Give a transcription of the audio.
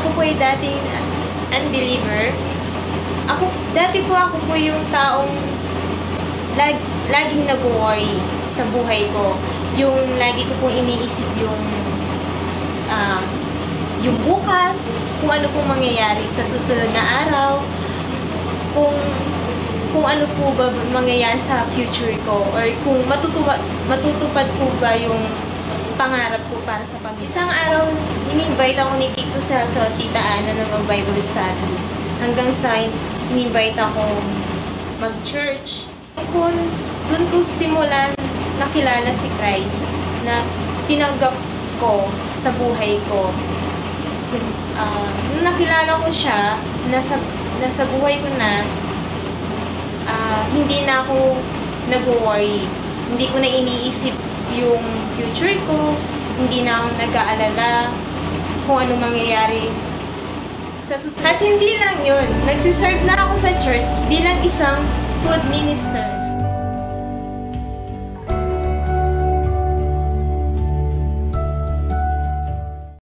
ako po ay dating unbeliever. Dati po ako po yung taong laging nag-worry sa buhay ko. Yung lagi ko pong iniisip yung bukas, kung ano pong mangyayari sa susunod na araw, kung ano po ba mangyayari sa future ko, or kung matutupad po ba yung pangarap ko para sa pamilya. Isang araw, in-invite ako ni Kiko sa Tita Ana na mag-Bible study. Hanggang sa in-invite ako mag-church. Doon ko simulan nakilala si Christ na tinanggap ko sa buhay ko. Nung nakilala ko siya, nasa buhay ko na, hindi na ako nag-worry. Hindi ko na iniisip yung future ko, hindi na ako nag-aalala kung ano mangyayari sa susunod. At hindi lang yun, nagsiserve na ako sa church bilang isang food minister.